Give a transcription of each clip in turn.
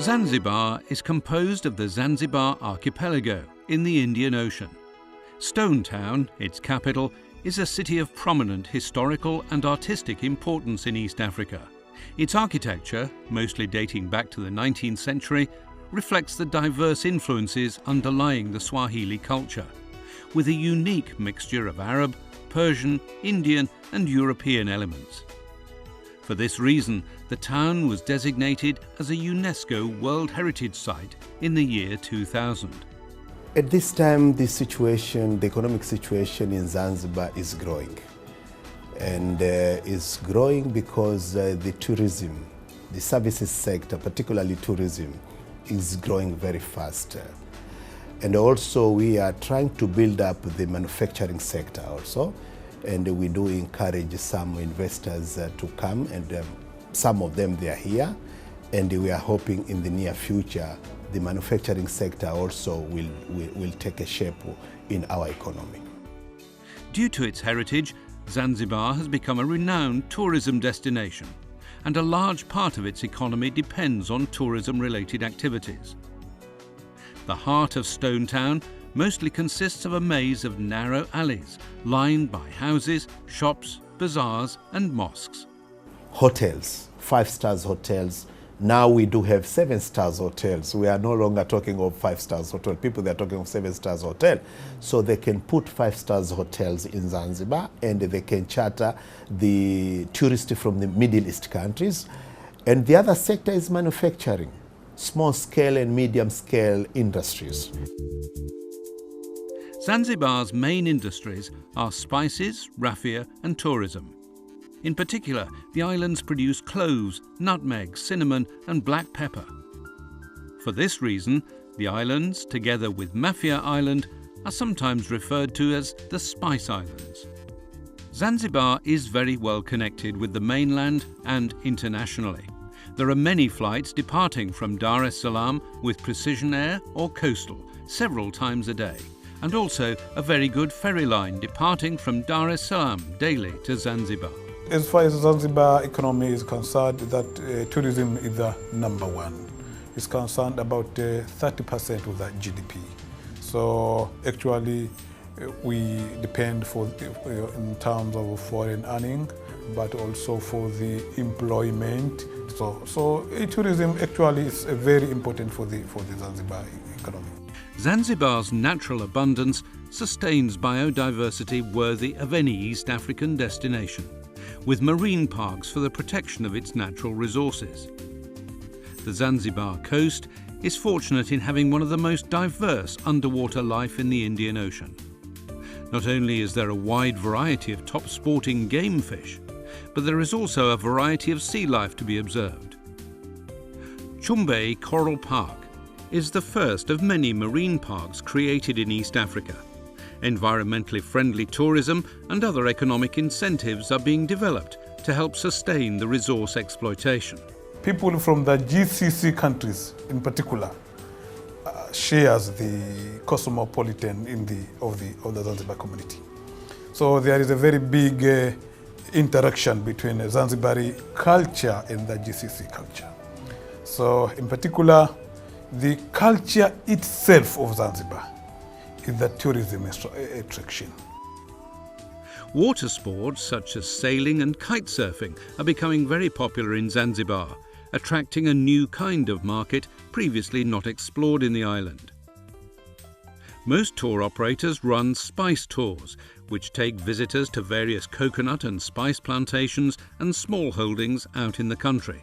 Zanzibar is composed of the Zanzibar archipelago in the Indian Ocean. Stone Town, its capital, is a city of prominent historical and artistic importance in East Africa. Its architecture, mostly dating back to the 19th century, reflects the diverse influences underlying the Swahili culture, with a unique mixture of Arab, Persian, Indian and European elements. For this reason, the town was designated as a UNESCO World Heritage Site in the year 2000. At this time, the economic situation in Zanzibar is growing. And is growing because the tourism, the services sector, particularly tourism, is growing very fast. And also we are trying to build up the manufacturing sector also. And we do encourage some investors to come, and some of them they are here. And we are hoping in the near future the manufacturing sector also will take a shape in our economy. Due to its heritage, Zanzibar has become a renowned tourism destination, and a large part of its economy depends on tourism-related activities. The heart of Stone Town mostly consists of a maze of narrow alleys lined by houses, shops, bazaars and mosques. Hotels, 5-star hotels. Now we do have 7-star hotels. We are no longer talking of 5-star hotel. People, they are talking of 7-star hotel. So they can put 5-star hotels in Zanzibar, and they can charter the tourists from the Middle East countries. And the other sector is manufacturing, small scale and medium scale industries. Zanzibar's main industries are spices, raffia and tourism. In particular, the islands produce cloves, nutmeg, cinnamon and black pepper. For this reason, the islands, together with Mafia Island, are sometimes referred to as the Spice Islands. Zanzibar is very well connected with the mainland and internationally. There are many flights departing from Dar es Salaam with Precision Air or Coastal several times a day, and also a very good ferry line departing from Dar es Salaam daily to Zanzibar. As far as Zanzibar economy is concerned, that tourism is the number one. It's concerned about 30% of that GDP. So actually we depend in terms of foreign earning, but also for the employment. So tourism actually is very important for the Zanzibar economy. Zanzibar's natural abundance sustains biodiversity worthy of any East African destination, with marine parks for the protection of its natural resources. The Zanzibar coast is fortunate in having one of the most diverse underwater life in the Indian Ocean. Not only is there a wide variety of top sporting game fish, but there is also a variety of sea life to be observed. Chumbe Coral Park is the first of many marine parks created in East Africa. Environmentally friendly tourism and other economic incentives are being developed to help sustain the resource exploitation. People from the GCC countries in particular shares the cosmopolitan of the Zanzibar community. So there is a very big interaction between the Zanzibari culture and the GCC culture. So in particular, the culture itself of Zanzibar is the tourism attraction. Water sports such as sailing and kite surfing are becoming very popular in Zanzibar, attracting a new kind of market previously not explored in the island. Most tour operators run spice tours, which take visitors to various coconut and spice plantations and small holdings out in the country.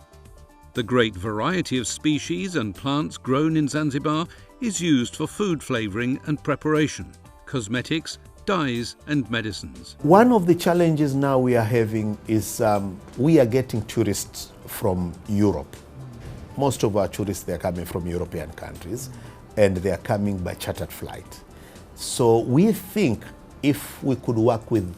The great variety of species and plants grown in Zanzibar is used for food flavouring and preparation, cosmetics, dyes and medicines. One of the challenges now we are having is we are getting tourists from Europe. Most of our tourists, they are coming from European countries, and they are coming by chartered flight. So we think if we could work with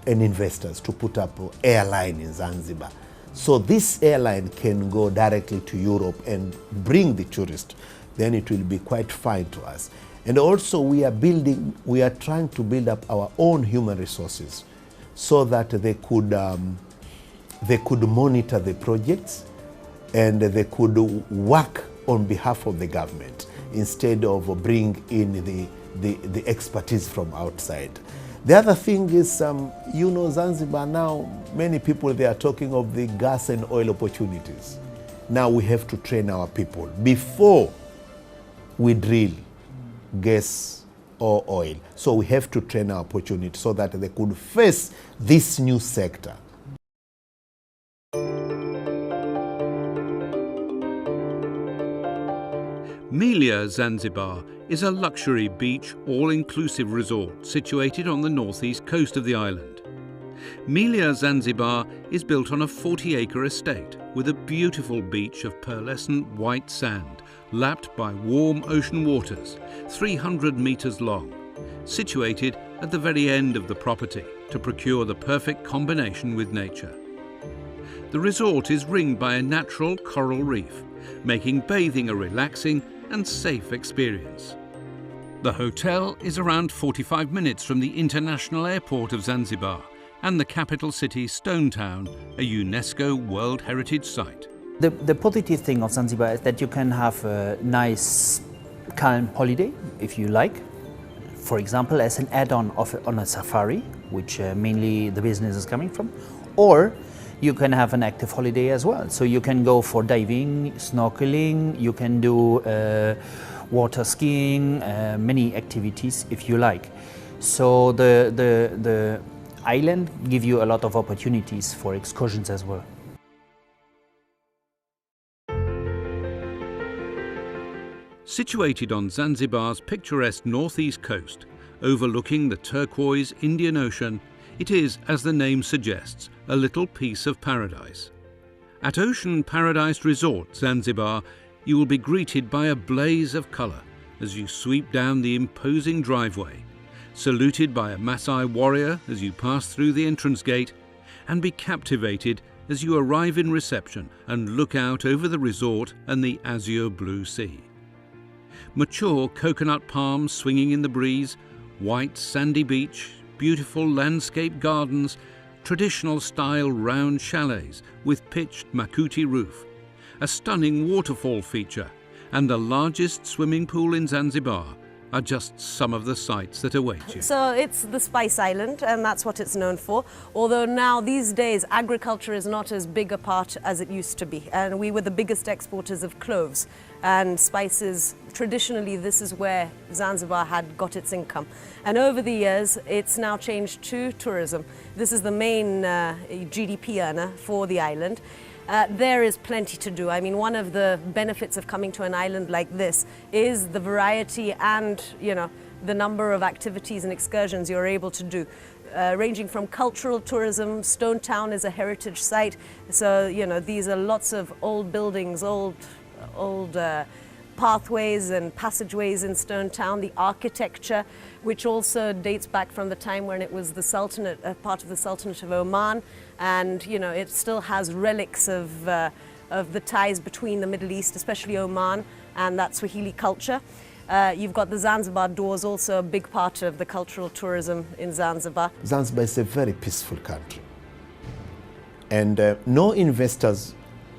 investors to put up an airline in Zanzibar, so this airline can go directly to Europe and bring the tourist, then it will be quite fine to us. And also we are trying to build up our own human resources so that they could monitor the projects and they could work on behalf of the government instead of bring in the expertise from outside. The other thing is, Zanzibar now, many people, they are talking of the gas and oil opportunities. Now we have to train our people before we drill gas or oil. So we have to train our opportunity so that they could face this new sector. Melia Zanzibar is a luxury beach, all-inclusive resort situated on the northeast coast of the island. Melia Zanzibar is built on a 40-acre estate with a beautiful beach of pearlescent white sand, lapped by warm ocean waters, 300 metres long, situated at the very end of the property to procure the perfect combination with nature. The resort is ringed by a natural coral reef, making bathing a relaxing and safe experience. The hotel is around 45 minutes from the international airport of Zanzibar and the capital city Stone Town, a UNESCO World Heritage Site. The positive thing of Zanzibar is that you can have a nice, calm holiday, if you like. For example, as an add-on on a safari, which mainly the business is coming from, or you can have an active holiday as well. So you can go for diving, snorkeling, you can do water skiing, many activities if you like. So the island gives you a lot of opportunities for excursions as well. Situated on Zanzibar's picturesque northeast coast, overlooking the turquoise Indian Ocean, it is, as the name suggests, a little piece of paradise. At Ocean Paradise Resort, Zanzibar, you will be greeted by a blaze of colour as you sweep down the imposing driveway, saluted by a Maasai warrior as you pass through the entrance gate, and be captivated as you arrive in reception and look out over the resort and the azure blue sea. Mature coconut palms swinging in the breeze, white sandy beach, beautiful landscape gardens, traditional style round chalets with pitched makuti roof, a stunning waterfall feature, and the largest swimming pool in Zanzibar are just some of the sights that await you. So it's the Spice Island, and that's what it's known for. Although now these days agriculture is not as big a part as it used to be, and we were the biggest exporters of cloves and spices. Traditionally, this is where Zanzibar had got its income, and over the years it's now changed to tourism. This is the main GDP earner for the island. There is plenty to do. I mean, one of the benefits of coming to an island like this is the variety and, the number of activities and excursions you're able to do. Ranging from cultural tourism, Stone Town is a heritage site. So, these are lots of old buildings, old pathways and passageways in Stone Town, the architecture, which also dates back from the time when it was the Sultanate, part of the Sultanate of Oman, and it still has relics of the ties between the Middle East, especially Oman, and that Swahili culture. You've got the Zanzibar doors, also a big part of the cultural tourism in Zanzibar. Zanzibar is a very peaceful country, and no investor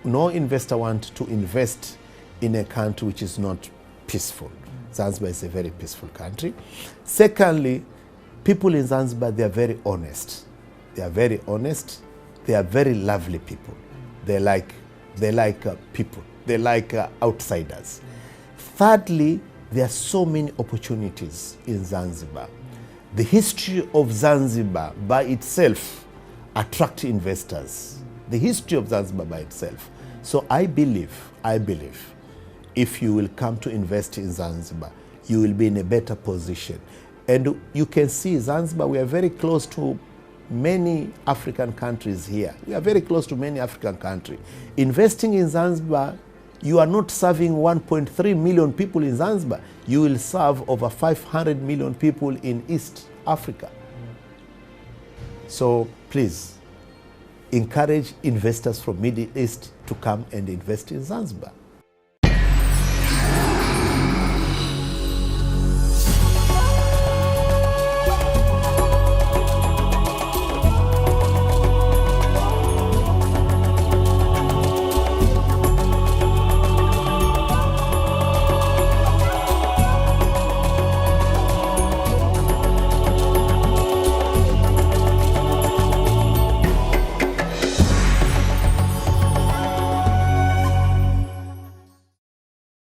wants to invest in a country which is not peaceful. Zanzibar is a very peaceful country. Secondly, people in Zanzibar, they are very honest. They are very honest. They are very lovely people. They like people. They like outsiders. Thirdly, there are so many opportunities in Zanzibar. The history of Zanzibar by itself attracts investors. The history of Zanzibar by itself. So I believe, if you will come to invest in Zanzibar, you will be in a better position. And you can see Zanzibar, we are very close to many African countries here. We are very close to many African countries. Investing in Zanzibar, you are not serving 1.3 million people in Zanzibar. You will serve over 500 million people in East Africa. So please, encourage investors from Middle East to come and invest in Zanzibar.